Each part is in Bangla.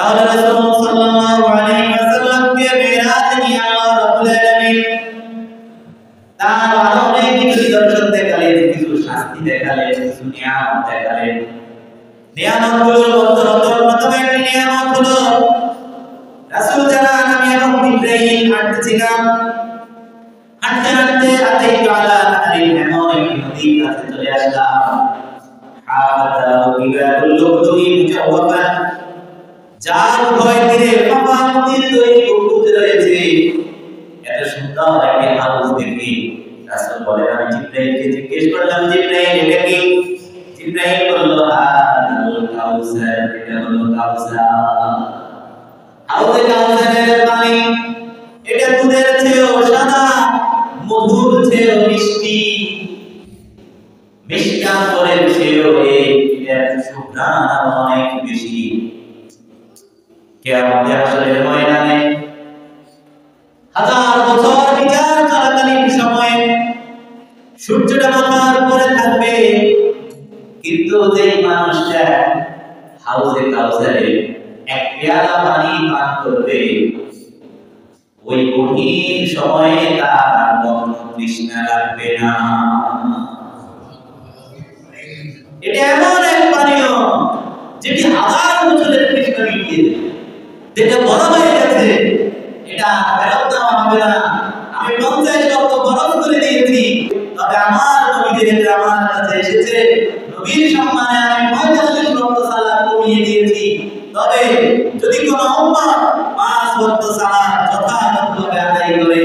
তাহলে রাসূল সাল্লাল্লাহু আলাইহি ওয়াসাল্লামকে মেরাজ নিয়ে আল্লাহ রাব্বুল আলামিন তার অনেক কিছু নিদর্শন দেখালেন, কিছু শাস্তি দেখালেন, কিছু নিয়ামত দেখালেন। নিয়ামতগুলোর মধ্যে অন্যতম একটি নিয়ামত হলো রাসূল জানান আমি এবং জিবরাইল হাঁটতেছিলাম, হাঁটতে হাঁটতে আতাইতু আলা নাহরিন, এমন একটি নদীর কাছে চলে আসলাম। হাওয়াতা বিবাদুল লুকদুই মুজাওয়াফা, যার উভয় তীরে ফাঁপা নদীর তৈরি পুকুর রয়েছে। এত সুন্দর একটি হাউস দেখি রাসূল বলেন আমি জিবরাইলকে জিজ্ঞেস করলাম জিবরাইল এটা কি? জিবরাইল বলল হাদাল কাউসার, এটা হলো কাউসার। হাউজে কাউসারের পানি এটা দুধের চেয়েও সাদা, মধুর চেয়েও মিষ্টি, মিষ্টাম্বরের চেয়েও এর সুঘ্রাণ অনেক বেশি। কিয়ামতের হাসরের ময়দানে হাজার বছর বিচার চলাকালীন সময়ে সূর্যটা মাথার উপরে থাকবে, কিন্তু যেই মানুষটা হাউজে কাউসারে এক পেয়ালা পানি পান করবে ওই কঠিন সময়ে তার কখনো তৃষ্ণা লাগবে না। এটা এমন এক পানীয় যেটি হাজার বছরের তৃষ্ণা মিটিয়ে দেবে, যেটা বড় হয়ে গেছে, এটা ফেরত দেওয়া হবে না। আমি 50 লক্ষ খরচ করে দিয়েছি, তবে আমার নবী যেহেতু আমার কাছে এসেছে, নবীর সম্মানে আমি 45 লক্ষ সালাত কমিয়ে দিয়েছি। তবে যদি কোনো উম্মত 5 ওয়াক্ত সালাত যথাযথভাবে আদায় করে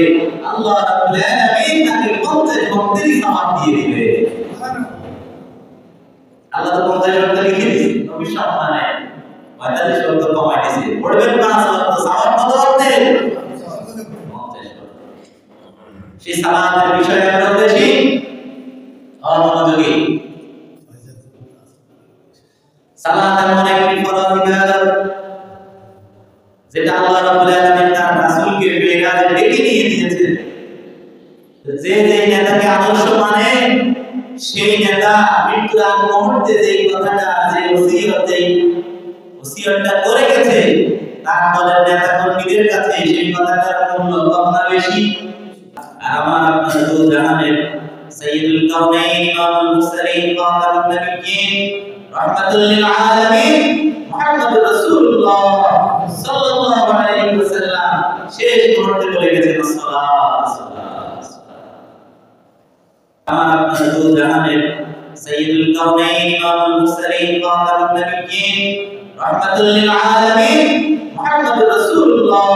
আল্লাহ রাব্বুল আলামিন তাকে 50 ওয়াক্তেরই সওয়াব দিয়ে দিবে। আল্লাহ তো 50 ওয়াক্ত লিখে দিয়েছে, নবীর সম্মানে 45 ওয়াক্ত কমায় দিয়েছে। পড়বেন 5 ওয়াক্ত সওয়াব কত ওয়াক্তে? 50 ওয়াক্ত। সেই সালাতের বিষয়ে আমরা বেশি অমনোযোগী। সালাত এমন একটি ফরজ ইবাদত যেটা আল্লাহ রাব্বুল আলামিন তার রাসূলকে মেরাজে ডেকে নিয়ে দিয়েছেন। যে নেতাকে আদর্শ মানে সেই নেতা মৃত্যুর আগ মুহূর্তে যে কথাটা, যে ওসিয়তটা করে গেছে, তার দলের নেতা কর্মীদের কাছে সেই কথাটার মূল্য কম না বেশি? আর আমার আপনার দু জাহানের সাইয়্যিদুল কাউনাইন ইমামুল মুরসালিন খাতামুন নবিয়্যিন রাহমাতুল লিল আলামিন মুহাম্মদুর রাসূলুল্লাহ সাল্লাল্লাহু আলাইহি ওয়াসাল্লাম শেষ মুহূর্তে বলে গেছেন সালাত সালাত। আমার আপনার দু জাহানের সাইয়্যিদুল কাউনাইন ইমামুল মুরসালিন খাতামুন নবিয়্যিন রাহমাতুল লিল আলামিন মুহাম্মদুর রাসূলুল্লাহ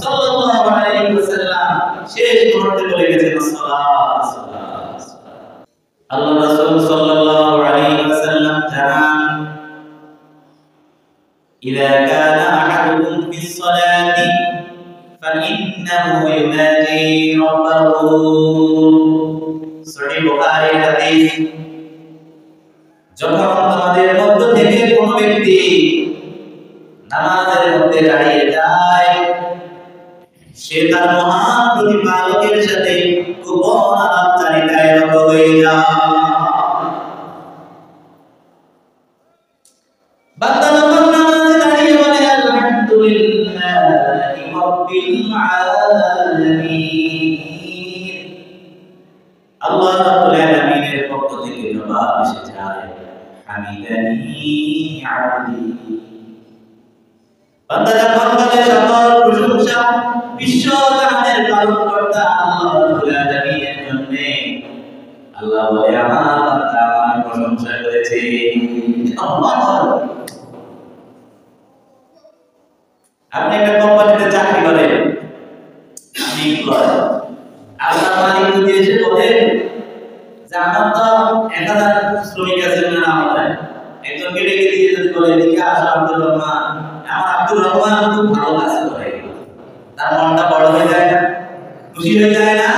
সাল্লাল্লাহু আলাইহি ওয়াসাল্লাম শেষ মুহূর্তে বলে গেছেন সালাত সালাত। আল্লাহ রাসূল সাল্লাল্লাহু আলাইহি ওয়াসাল্লাম জানান ইযা কানা আহাদুকুম ফিস সালাতি ফাইন্নাহু ইউনাজি রাব্বাহু। সহিহ বুখারী হাদিস। যখন তোমাদের মধ্য থেকে কোনো ব্যক্তি নামাজের মধ্যে দাঁড়িয়ে যায়, সে তার মহান প্রতিপালকের সাথে গোপন আলাপচারিতায় রত হয়ে যায়। বান্দা যখন নামাজে দাঁড়িয়ে বলে আলহামদুলিল্লাহি রাব্বিল আলামিন, আল্লাহ রাব্বুল আলামিনের পক্ষ থেকে জবাব এসে যায় হামিদানি আবদি। বান্দা যখন বলে সকল প্রশংসা বিশ্ব জাহানের পালনকর্তা আল্লাহ রাব্বুল আলামিনের জন্য, আল্লাহ বলে আমার বান্দা আমার প্রশংসা করেছে। আপনি একটা কোম্পানিতে চাকরি করেন, আপনি এমপ্লয়, আপনার মালিক যদি এসে বলে যে আমার তো 1000 শ্রমিক আছে না, আমাদের একজনকে ডেকে দিয়ে যদি বলে এদিকে আসো আব্দুর রহমান, আমার আব্দুর রহমান খুব ভালো কাজ করে, তার মনটা বড় হয়ে যায় না? খুশি হয়ে যায় না?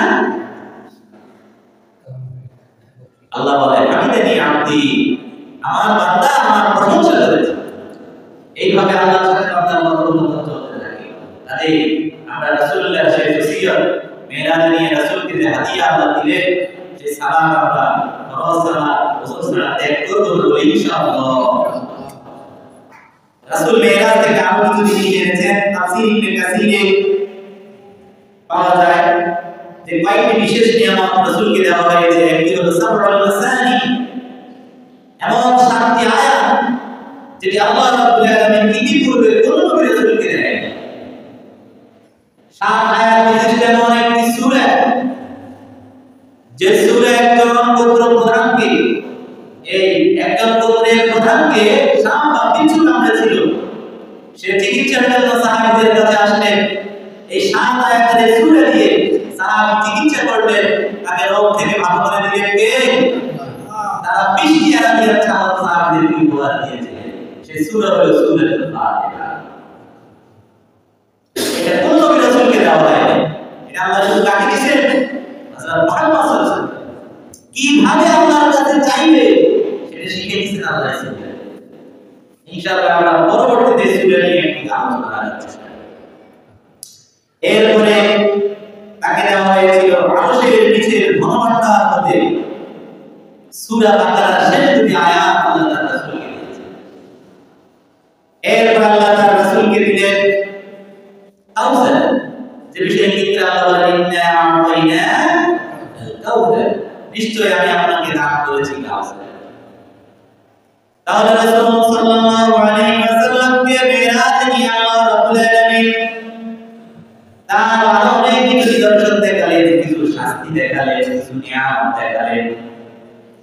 আল্লাহ বলে হামিদানি আবদি, আমার বান্দা আমার প্রশংসা করেছে। এইভাবে আল্লাহর সাথে বান্দার মতবিরোধ চলতে থাকে। তাই আমরা রাসূলুল্লাহ সেই ওসিয়ত মেরাজ নিয়ে রাসূলকে যে হাদিয়া আল্লাহ দিলেন, সেই সালাত আমরা ফরজ সালাত ওসর সালাত ত্যাগ করব ইনশাআল্লাহ। রাসূল মেরাজ থেকে আরো কিছু জিনিস এনেছেন। তাফসীর ইবনে কাসিরে পাওয়া যায় যে কয়েকটি বিশেষ নিয়ামত রাসূলকে দেওয়া হয়েছে। একটি হলো সাবরুল মাসানি, এমন 7টি আয়াত যেটি আল্লাহ রাব্বুল আলামিন ইতিপূর্বে কোন নবী রাসূলকে দেন। 7 আয়াত বিশিষ্ট এমন একটি সূরা, যে সূরা একজন গোত্র প্রধানকে, এই একজন গোত্রের প্রধানকে শাম বা বিচ্ছু কামড়েছিল। সে চিকিৎসার জন্য সাহাবীদের কাছে আসলেন। এই 7 আয়াতের সূরা দিয়ে সাহাবী চিকিৎসা করলেন, তাকে রোগ থেকে ভালো করে দিলেন কে? তারা 20টি আয়াত দিয়ে সাহাবীদেরকে উপহার দিয়েছিলেন। সেই সূরা হলো সূরাতুল ফাতিহা। এটা কোন নবী রাসূলকে দেওয়া হয়নি, এটা আল্লাহ শুধু কাকে দিয়েছেন? হযরত মুহাম্মদ সাল্লাল্লাহু আলাইহি ওয়াসাল্লাম। কিভাবে আল্লাহর কাছে চাইবে সেটা শিখিয়ে দিয়েছেন আল্লাহ রাসূলকে। ইনশাআল্লাহ আমরা পরবর্তীতে সূরা নিয়ে একটু আলোচনা করব। এরপরে তাকে দেওয়া হয়েছিল আরশের নিচের ঘনঘটার মধ্যে সূরা বাকারার শেষ দুটি আয়াত আল্লাহ তাআলা রাসূলকে দিয়েছেন। এরপর আল্লাহ তাআলা রাসূলকে দিলেন কাউসার, যে বিষয়ে কিতাব আল্লাহ বলেন ইন্না আ'তাইনা আল-কাউসার, নিশ্চয়ই আমি আপনাকে দান করেছি কাউসার। তাহলে রাসূল সাল্লাল্লাহু আলাইহি ওয়াসাল্লামকে মেরাজ নিয়ে আল্লাহ রাব্বুল আলামিন তার আরো অনেক কিছু নিদর্শন দেখালেন, কিছু শাস্তি দেখালেন, কিছু নিয়ামত দেখালেন।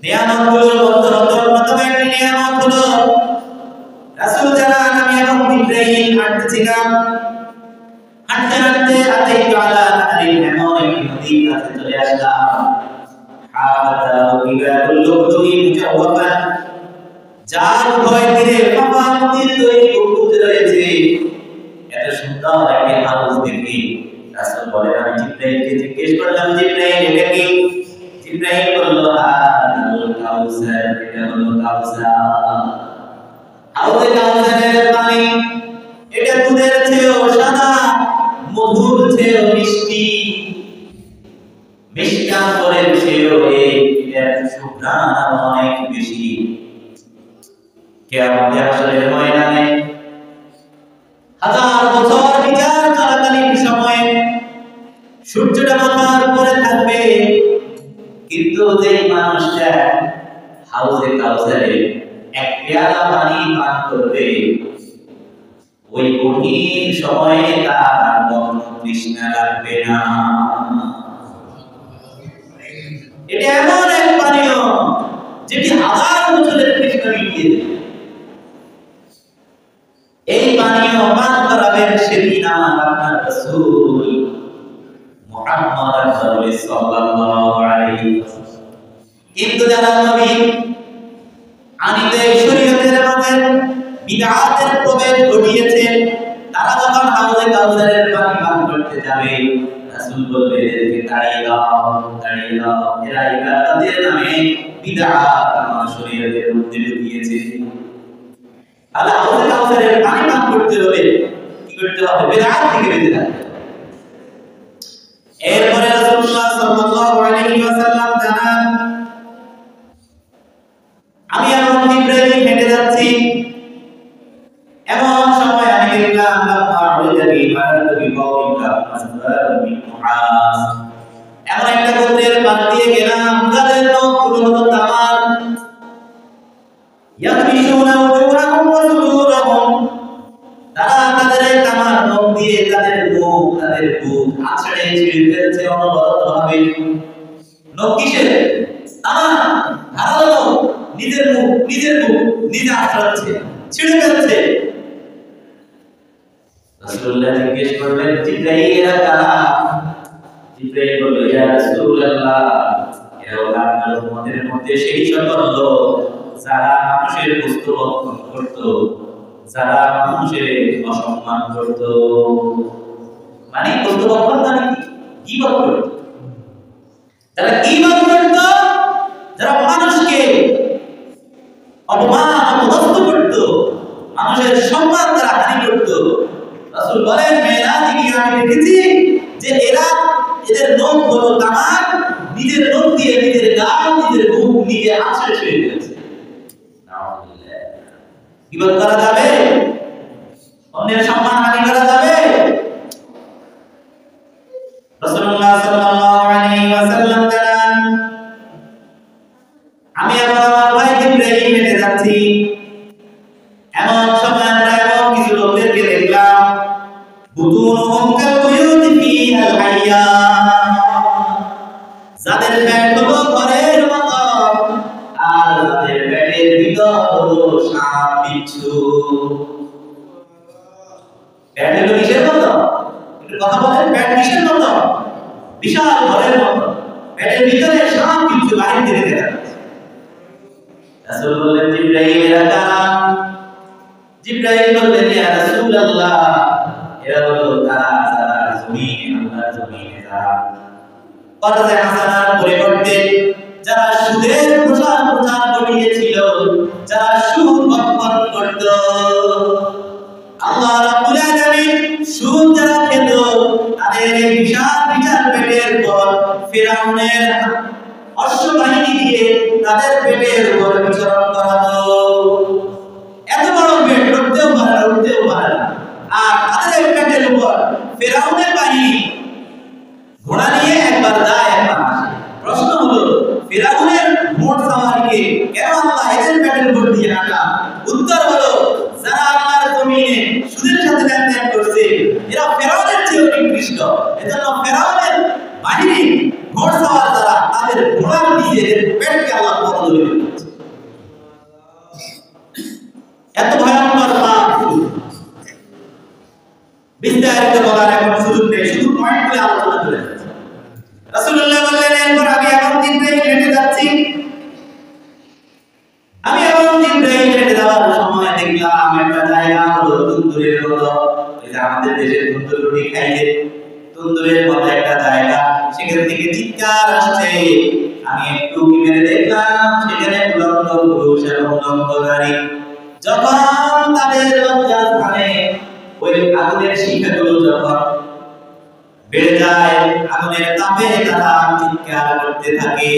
নিয়ামতগুলোর মধ্যে অন্যতম একটি নিয়ামত হলো রাসূল জানান, আমি এবং জিবরাইল হাঁটতেছিলাম, হাঁটতে হাঁটতে আতাইতু আলা নাহরিন, এমন একটি নদীর কাছে চলে আসলাম। হাবাতা কিবারুল লুকদুই মুজাওয়াফা, যার উভয় তীরে ফাঁপা নদীর তৈরি বুরুজ রয়েছে। এত সুন্দর একটি হাউস দেখি রাসূল বলেন, আমি জিবরাইলকে জিজ্ঞেস করলাম, জিবরাইল এটা কি? জিবরাইল বলল, হাদাল কাউসার, এটা হলো কাউসার। হাউজে কাউসারের পানি এটা দুধের চেয়েও সাদা, মধুর চেয়েও মিষ্টি, মিষ্টাম্বরের চেয়েও এর সুঘ্রাণ অনেক বেশি। কিয়ামতের হাসরের ময়দানে হাজার বছর বিচার চলাকালীন সময়ে সূর্যটা মাথার উপরে থাকবে, কিন্তু যেই মানুষটা হাউজে কাউসারে এক পেয়ালা পানি পান করবে, ওই কঠিন সময়ে তার কখনো তৃষ্ণা লাগবে না। এটা এমন এক পানীয় যেটি হাজার বছরের তৃষ্ণা মিটিয়ে দেবে। এই পানীয় পান করাবেন সেদিন আমার আপনার রাসূল মুহাম্মদ সাল্লাল্লাহু আলাইহি ওয়াসাল্লাম। কিন্তু যারা নবী আনিতে শরীয়তের মধ্যে বিদআতের প্রবেশ ঘটিয়েছেন, তারা যখন হাউজে কাউসারের পানি পান করতে যাবে, রাসূল বলবে, এদেরকে তাড়িয়ে দাও, তাড়িয়ে দাও, এরা ইবাদতের নামে বিদআত আমার শরীয়তের মধ্যে ঢুকিয়েছে। তাহলে হাউজে কাউসারের পানি পান করতে হলে কি করতে হবে? বিদআত থেকে বেঁচে থাকতে হবে। এরপরে রাসূলুল্লাহ সাল্লাল্লাহু আলাইহি ওয়াসাল্লাম জানান, আমি এবং জিবরাইল হেঁটে যাচ্ছি, এমন সময় আমি দেখলাম এমন একটা গোত্রের পাশ দিয়ে গেলাম, যাদের নখগুলো হলো তামার, ইয়াকবিশুনা উজুহাহুম ওয়া সুদুরহুম, তারা তাদের তামার নখ দিয়ে তাদের মুখ, তাদের বুক আছড়ে ছিঁড়ে ফেলছে অনবরতভাবে। নখ কিসের? তামার, ধারালো, নিজের মুখ, নিজের বুক নিজে আছড়াচ্ছে, ছিঁড়ে ফেলছে। রাসূলুল্লাহ জিজ্ঞেস করলেন, জিবরাইল এরা কারা? জিবরাইল বলল, ইয়া রাসূলুল্লাহ, এরা হলো আপনার উম্মতের মধ্যে সেই সকল লোক যারা মানুষের বস্তু ভক্ষণ করত, যারা মানুষের অসম্মান করত। মানে বস্তু ভক্ষণ মানে কি? গীবত করত। যারা গীবত করত, যারা মানুষকে অপমান অপদস্থ করত, মানুষের সম্মান তারা হানি করত। রাসূল বলেন, মেরাজে গিয়ে আমি দেখেছি যে এরা, এদের নখ হলো তামার, নিজের নখ দিয়ে নিজের গাল, নিজের মুখ নিজে আছড়ে ফেলে দিয়েছে। নাউযুবিল্লাহ। গীবত করা যাবে? সম্মান হানি করা যাবে? রাসূলুল্লাহ সাল্লাল্লাহু আলাইহি ওয়াসাল্লাম জানান, আমি আমার ভাই জিবরাইল হেঁটে যাচ্ছি, এমন সময় আমরা এমন কিছু লোকদেরকে দেখলাম, বুতুনুহুম কালবুয়ুতি ফিহাল হাইয়া, যাদের পেট হলো ঘরের মতো আর যাদের পেটের ভিতর হলো সাপ বিচ্ছু। পেট হলো কিসের মতো? একটু কথা বলেন, পেট কিসের মতো? বিশাল ঘরের মতো, পেটের ভিতরে সাপ বিচ্ছু বাহির থেকে দেখা যাচ্ছে। রাসূল বললেন, জিবরাইল এরা কারা? জিবরাইল বললেন, ইয়া রাসূলুল্লাহ, এরা হলো তারা যারা জমিনে, আল্লাহর জমিনে যারা কর্জে হাসানার পরিবর্তে যারা সুদের প্রচার করিয়েছিল, যারা সুদ ভক্ষণ করত, আল্লাহ রাব্বুল আলামিন সুদ যারা খেত, তাদের এই বিশাল বিশাল পেটের পর ফিরআউনের অশ্ববাহিনী দিয়ে তাদের পেটের উপর বিচরণ করাতো। এত বড় পেট, উঠতেও পারে না, উঠতেও পারে না, আর তাদের পেটের উপর ফিরআউনের বাহিনী ঘোড়া নিয়ে একবার যায় একবার আসে। প্রশ্ন হলো, ফিরআউনের মোট সাওয়ারিকে কেন আল্লাহ এদের পেটের উপর দিয়ে হাঁটা? উত্তর হলো, যারা আল্লাহর জমিনে সুদের সাথে লেনদেন করছে এরা ফিরআউনের চেয়ে নিকৃষ্ট, এজন্য ফিরআউনের বাহিনী ঘোড় সাওয়ার যারা, তাদের ঘোড়ার নিচে পেটকে আল্লাহ বন্ধ করে দিয়েছে। এত ভয়ঙ্কর পাপ। বিস্তারিত বলার এখন সুযোগ নেই, শুধু পয়েন্টগুলো আলোচনা করে যাচ্ছি। রাসূলুল্লাহ বললেন, এরপর আমি এখন জিবরাইল হেঁটে যাচ্ছি। আমি এখন জিবরাইল হেঁটে যাওয়ার সময় দেখলাম একটা জায়গা হলো তন্দুরের মতো, এই যে আমাদের দেশের তন্দুর রুটি খাই যে, তন্দুরের মতো একটা জায়গা, সেখান থেকে চিৎকার আসছে। আমি একটু উঁকি মেরে দেখলাম সেখানে উলঙ্গ পুরুষ এবং উলঙ্গ নারী। যখন তাদের লজ্জাস্থানে ওই আগুনের শিখাগুলো যখন বেড়ে যায়, আগুনের তাপে তারা চিৎকার করতে থাকে।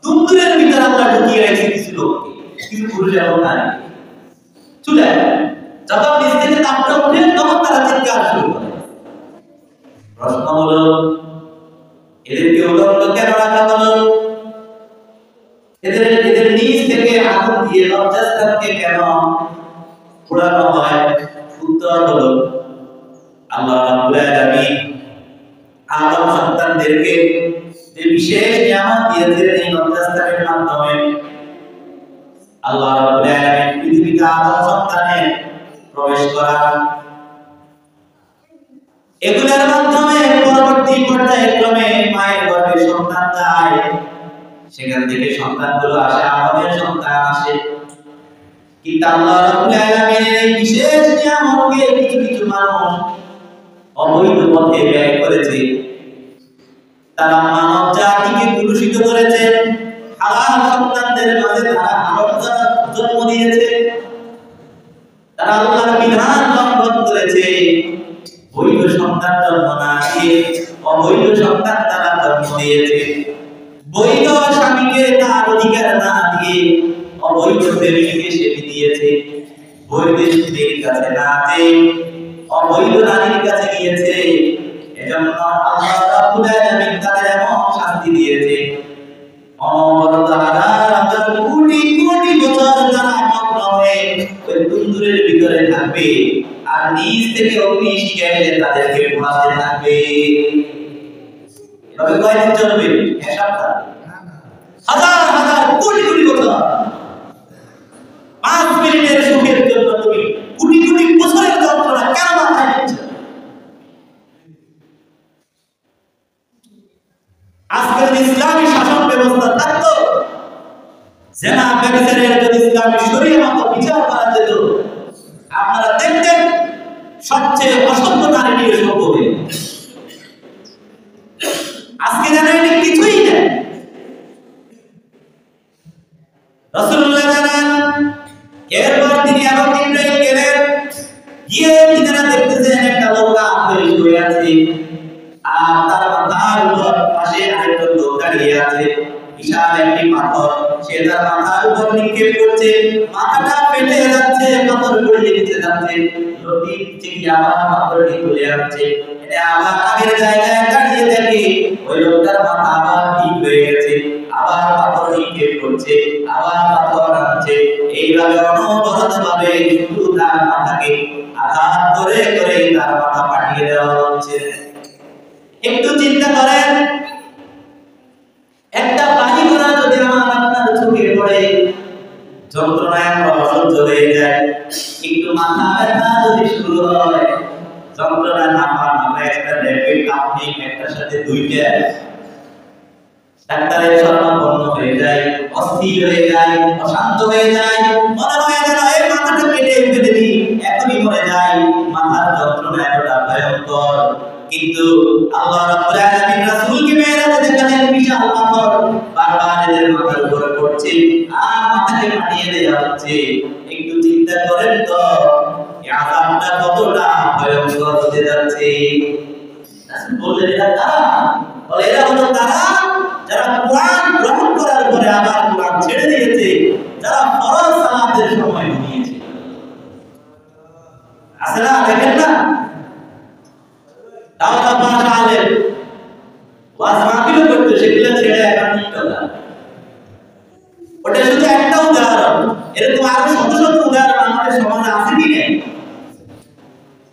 তন্দুরের ভিতরে আমরা ঢুকিয়ে রেখেছি কিছু লোককে, কিছু পুরুষ এবং নারী। চুলে যখন নিচ থেকে তাপটা উঠে তখন তারা চিৎকার শুরু করে। প্রশ্ন হলো, এদেরকে উলঙ্গ কেন রাখা হলো? এদের নিচ থেকে আগুন দিয়ে লজ্জাস্থানকে কেন পোড়ানো হয়? উত্তর হলো, আল্লাহ রাব্বুল আলামিন আদম সন্তানদেরকে যে বিশেষ নিয়ামত দিয়েছেন এই লজ্জাস্থানের মাধ্যমে, আল্লাহ রাব্বুল আলামিন পৃথিবীতে আদম সন্তানের প্রবেশ করা, এগুলোর মাধ্যমে পরবর্তী পর্যায়ে ক্রমে মায়ের গর্ভে সন্তান যায়, সেখান থেকে সন্তানগুলো আসে, আদমের সন্তান আসে। কিন্তু আল্লাহ রাব্বুল আলামিনের এই বিশেষ নিয়ামতকে কিছু কিছু মানুষ অবৈধ পথে ব্যয় করেছে। তারা মানব জাতিকে কলুষিত করেছে, হালাল সন্তানদের মাঝে তারা হারাম জন্ম দিয়েছে, তারা আল্লাহর বিধান লঙ্ঘন করেছে। বৈধ সন্তান জন্ম না দিয়ে অবৈধ সন্তান তারা জন্ম দিয়েছে। বৈধ স্বামীকে তার অধিকার না দিয়ে অবৈধ প্রেমিককে সেবি দিয়েছে। বৈধ স্ত্রীর কাছে না যেয়ে অবৈধ নারীর কাছে গিয়েছে। এজন্য আল্লাহ রাব্বুল আলামিন তাদের এমন শাস্তি দিয়েছে। অনবরত হাজার হাজার কোটি কোটি বছর তারা মগ্ন হয়ে ওই তন্দুরের ভিতরে থাকবে, আর নিচ থেকে অগ্নি শিখাইলে তাদেরকে পোড়াতে থাকবে। এভাবে কয়দিন চলবে? এক সপ্তাহ? হাজার হাজার কোটি কোটি বছর। 5 মিনিটের সুখের জন্য তুমি কোটি কোটি বছরের যন্ত্রণা কেন মাথায় নিচ্ছ? আজকে যদি ইসলামী শাসন ব্যবস্থা থাকতো, জেনা ব্যভিচারের যদি ইসলামী শরীয়ত মতো বিচার করা যেত, আপনারা দেখতেন সবচেয়ে অসভ্য নারী নিয়ে সভ্য হবে। আজকে জানা এটা কিছুই নেই। রাসূলুল্লাহ জানান, এরপর তিনি আবার জিবরাইল গেলেন, গিয়ে তিনারা দেখতেছেন একটা লোক শুয়ে আছে, আর তার মাথার উপর পাশে আরেকটা লোক দাঁড়িয়ে আছে। বিশাল একটি পাথর সে তার মাথার উপর নিক্ষেপ করছে, মাথাটা ফেটে যাচ্ছে, পাথর গড়িয়ে নিচে যাচ্ছে। ছোটি চিকি আবার পাথরটি তুলে আনছে, এটা আবার আগের জায়গায় দাঁড়িয়ে দেখে ওই লোকটার মাথা আবার ঠিক হয়ে গেছে, আবার পাথর নিক্ষেপ করছে, আবার পাথর আনছে, এইভাবে অনবরত ভাবে শুধু তার মাথাকে আঘাত করে করে তার মাথা পাঠিয়ে দেওয়া হচ্ছে। একটু চিন্তা করেন, একটা পানি করা যদি আমার আপনার চোখে পড়ে যন্ত্রণায় অসহ্য হয়ে যায়, একটু মাথা ব্যথা যদি শুরু হয়, যন্ত্রণা না পাওয়া একটা র্যাপিড আপনি একটার সাথে দুইটা ডাক্তারের শরণাপন্ন হয়ে যায়, অস্থির হয়ে যায়, অশান্ত হয়ে যায়, মনে হয় যেন এই মাথাটা কেটে ফেলে দিই, এখনই মরে যায়। মাথার যন্ত্রণা এতটা ভয়ঙ্কর, কিন্তু আল্লাহ রাব্বুল আলামিন রাসূলকে মেরাজে দেখালেন বিশাল পাথর বারবার এদের মাথার উপরে পড়ছে আর মাথাকে ফাটিয়ে দেওয়া হচ্ছে। একটু চিন্তা করেন তো এই আযাবটা কতটা ভয়ঙ্কর হতে যাচ্ছে। রাসূল বললেন এরা কারা? বলে এরা হলো তারা যারা কোরআন গ্রহণ করার পরে আবার কোরআন ছেড়ে দিয়েছে, যারা ফরজ সালাতের সময় ঘুমিয়েছে। আসলে দেখেন না, দাওরা পাশা আলেম ওয়াজ মাহফিল করতে, সেগুলো ছেড়ে এখন টিকটক। ওটা শুধু একটা উদাহরণ, এরকম আরো শত শত উদাহরণ আমাদের সমাজে আছে কি নেই?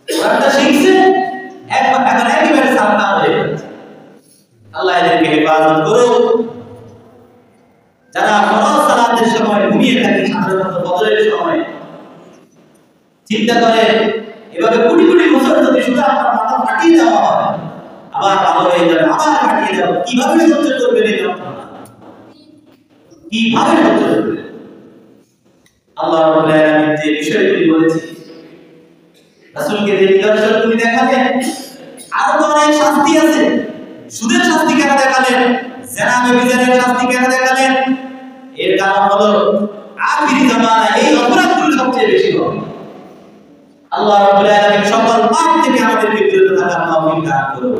কোরআনটা শিখছে এখন একেবারে সামনা হয়ে যাচ্ছে। আল্লাহ এদেরকে হেফাজত করুক। যারা ফরজ সালাতের সময় ঘুমিয়ে থাকে, সাধারণত ফজরের সময়, চিন্তা করে এভাবে কোটি কোটি বছর যদি শুধু আপনার মাথা ফাটিয়ে দেওয়া হয়, আবার ভালো হয়ে যাবে, আবার ফাটিয়ে দেওয়া, কিভাবে সহ্য করবে এই যন্ত্রণা? কিভাবে সহ্য করবে? আল্লাহ রাব্বুল আলামিন যে বিষয়গুলি বলেছে, রাসূলকে যে নিদর্শনগুলি দেখালেন, আরো তো অনেক শাস্তি আছে। সুদের শাস্তি কেন দেখালেন? জেনা ব্যভিচারের শাস্তি কেন দেখালেন? এর কারণ হলো আখিরি জামানায় এই অপরাধগুলো সবচেয়ে বেশি হবে। আল্লাহ রাব্বুল আলামিন সকল পাপ থেকে আমাদেরকে বিরত থাকার তৌফিক দান করুন।